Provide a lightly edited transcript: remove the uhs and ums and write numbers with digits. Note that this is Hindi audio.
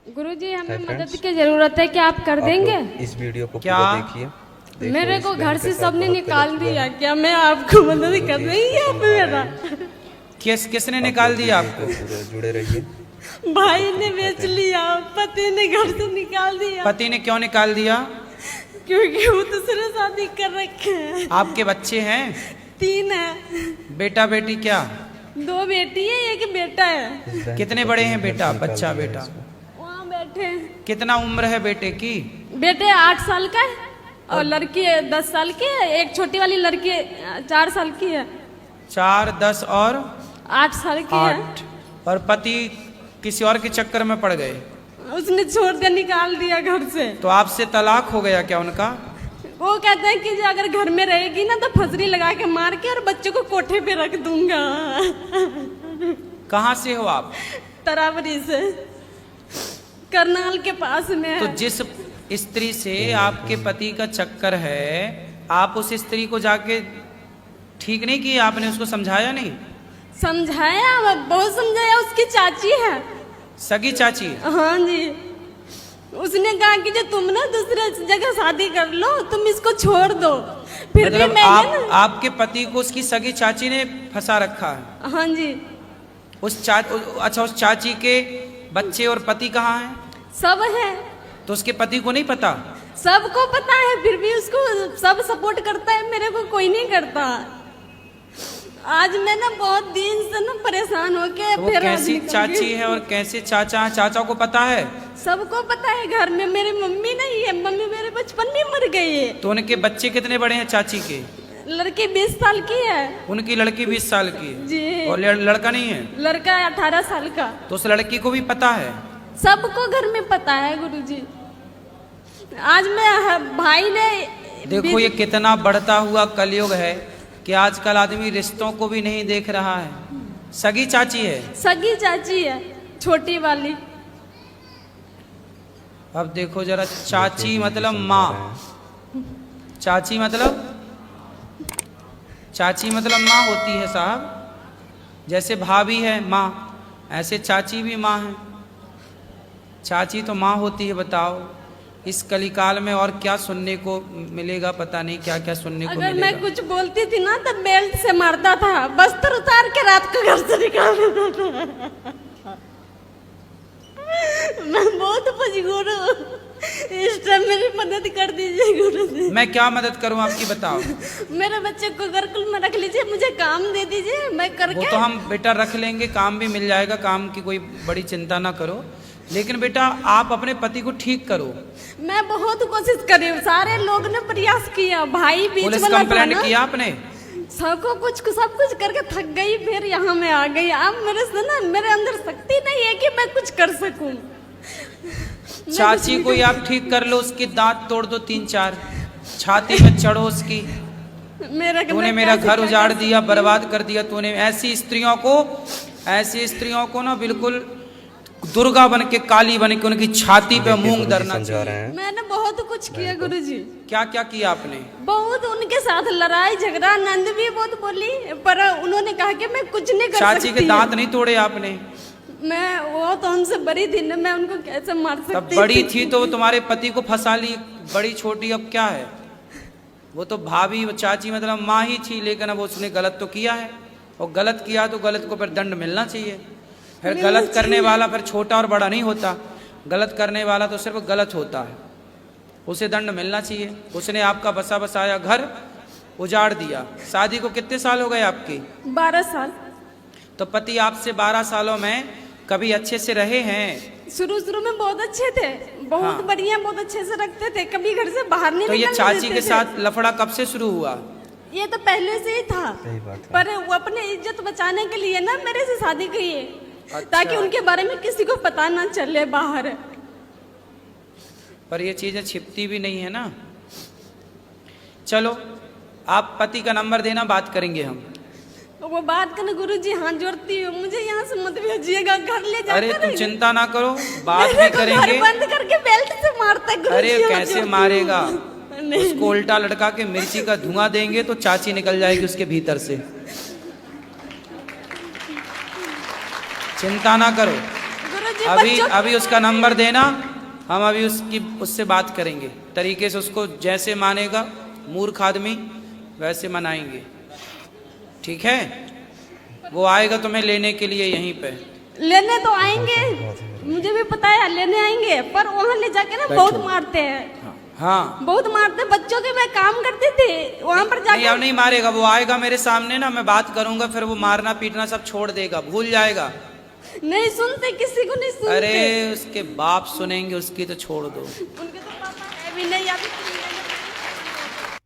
गुरुजी हमें मदद की जरूरत है, क्या आप कर देंगे? इस वीडियो को क्या? पूरा देखिए। मेरे को घर से सबने निकाल दिया, क्या मैं आपको मदद कर देंगे आप मेरा? किसने निकाल दिया आपको? पूरे जुड़े रहिए। भाई ने बेच लिया, पति ने घर से निकाल दिया। पति ने क्यों निकाल दिया? क्योंकि वो दूसरे शादी कर रखे हैं। आपके बच्चे हैं? 3 है। बेटा बेटी क्या? 2 बेटी है, 1 बेटा है। कितने बड़े हैं बेटा बच्चा बेटा? वहाँ बैठे हैं। कितना उम्र है बेटे की? बेटे 8 साल का है और लड़की 10 साल की है। एक छोटी वाली लड़की 4 साल की है। 4, 10 और 8 साल की है। 8। और पति किसी और के चक्कर में पड़ गए? उसने छोड़ दिया, निकाल दिया घर से। तो आपसे तलाक हो गया क्या उनका? वो कहते हैं कि जो अगर घर में रहेगी ना तो फसरी लगा के मार के और बच्चों को कोठे पे रख दूंगा। कहाँ से हो आप? तरावरी से, करनाल के पास में है। तो जिस स्त्री से आपके पति का चक्कर है, आप उस स्त्री को जाके ठीक नहीं किया? आपने उसको समझाया नहीं? समझाया, बहुत समझाया। उसकी चाची है, सगी चाची? हाँ जी। उसने कहा कि जो तुम ना दूसरे जगह शादी कर लो, तुम इसको छोड़ दो। फिर भी मतलब मैंने ना, आपके पति को उसकी सगी चाची ने फंसा रखा है? हाँ जी। अच्छा, उस चाची के बच्चे और पति कहाँ हैं? सब है, तो उसके पति को नहीं पता? सबको पता है, फिर भी उसको सब सपोर्ट करता है, मेरे को कोई नहीं करता। आज मैं ना बहुत दिन से ना परेशान होके तो वो फिर कैसी चाची है और कैसे चाचा है? चाचा को पता है? सबको पता है घर में। मेरी मम्मी नहीं है, मम्मी मेरे बचपन में मर गई है। तो उनके बच्चे कितने बड़े हैं चाची के? लड़की 20 साल की है। उनकी लड़की 20 साल की है? जी। और लड़का नहीं है? लड़का 18 साल का। तो उस लड़की को भी पता है? सबको घर में पता है गुरुजी। आज मैं भाई ने देखो ये कितना बढ़ता हुआ कलयुग है कि आजकल आदमी रिश्तों को भी नहीं देख रहा है। सगी चाची है? सगी चाची है, छोटी वाली। अब देखो जरा, चाची मतलब माँ, चाची मतलब माँ होती है साहब। जैसे भाभी है माँ, ऐसे चाची भी माँ है। चाची तो माँ होती है। बताओ इस कलिकाल में और क्या सुनने को मिलेगा, पता नहीं क्या क्या सुनने को अगर मिलेगा। मैं कुछ बोलती थी ना तो बेल्ट से मारता था, बस्तर उतार के रात को घर से निकाल देता था। मैं बहुत मजबूर हूँ, इस टाइम मेरी मदद कर दीजिए गुरुजी। मैं क्या मदद करूं आपकी, बताओ। मेरे बच्चे को गुरुकुल में रख लीजिए, मुझे काम दे दीजिए, मैं करके। वो तो हम बेटा रख लेंगे, काम भी मिल जाएगा, काम की कोई बड़ी चिंता ना करो। लेकिन बेटा आप अपने पति को ठीक करो। मैं बहुत कोशिश करी, सारे लोग ने प्रयास किया, भाई बीच पुलिस वाला था कंप्लेंट ना। किया आपने? सब कुछ करके थक गई, फिर यहाँ मैं आ गई। अब मेरे से ना, मेरे अंदर शक्ति नहीं है कि मैं कुछ कर सकूं। चाची को ही आप ठीक कर लो, उसके दांत तोड़ दो 3-4, छाती में चढ़ो उसकी। तूने मेरा घर उजाड़ दिया, बर्बाद कर दिया तूने। ऐसी स्त्रियों को ना बिल्कुल दुर्गा बन के, काली बन के उनकी छाती पे मूंग धरना चाहिए। मैंने बहुत कुछ किया गुरुजी। क्या क्या किया आपने? बहुत उनके साथ लड़ाई झगड़ा, नंद भी बहुत बोली, पर उन्होंने कहा कि मैं कुछ नहीं कर सकती। चाची के दांत नहीं तोड़े आपने? मैं वो तो उनसे बड़ी थी ना, मैं उनको कैसे मार सकती? तब बड़ी थी तो वो तुम्हारे पति को फंसा ली, बड़ी छोटी अब क्या है? वो तो भाभी, वो चाची मतलब माँ ही थी, लेकिन अब उसने गलत तो किया है, और गलत किया तो गलत को फिर दंड मिलना चाहिए। फिर गलत करने वाला फिर छोटा और बड़ा नहीं होता, गलत करने वाला तो सिर्फ गलत होता है, उसे दंड मिलना चाहिए। उसने आपका बसा बसाया घर उजाड़ दिया। शादी को कितने साल हो गए आपकी? 12 साल। तो पति आपसे 12 सालों में कभी अच्छे से रहे हैं? शुरू में बहुत अच्छे थे, बहुत हाँ। बढ़िया, बहुत अच्छे से रखते थे, कभी घर से बाहर नहीं तो ये निकलने चाची देते के थे। साथ लफड़ा कब से शुरू हुआ? ये तो पहले से ही था, सही बात है। पर वो अपने इज्जत बचाने के लिए ना मेरे से शादी की है। अच्छा। ताकि उनके बारे में किसी को पता ना चले बाहर। पर ये चीजें छिपती भी नहीं है ना। चलो आप पति का नंबर देना, बात करेंगे हम। वो बात करने गुरुजी हाथ जोड़ती हूँ, मुझे यहाँ से मत भेजिएगा, घर ले जाकर। अरे तुम चिंता ना करो, बात भी करेंगे। बंद करके बेल्ट से मारता है गुरुजी। अरे कैसे मारेगा? नहीं। उसको उल्टा लटका के मिर्ची का धुआं देंगे तो चाची निकल जाएगी उसके भीतर से। चिंता ना करो। गुरुजी अभी बच्चों अभी उसका नंबर देना, हम अभी उससे बात करेंगे, तरीके से उसको जैसे मानेगा मूर्ख आदमी वैसे मनाएंगे, ठीक है? वो आएगा तुम्हें लेने के लिए यहीं पे। लेने तो आएंगे, मुझे भी पता है लेने आएंगे, पर वहाँ ले जाके ना बहुत मारते हैं। हाँ बहुत मारते, बच्चों के मैं काम करती थी वहाँ पर नहीं, अब जाके। नहीं मारेगा, वो आएगा मेरे सामने ना, मैं बात करूंगा, फिर वो मारना पीटना सब छोड़ देगा, भूल जाएगा। नहीं सुनते, किसी को नहीं सुनते। अरे उसके बाप सुनेंगे, उसकी तो छोड़ दो। उनके तो पापा है भी नहीं, अभी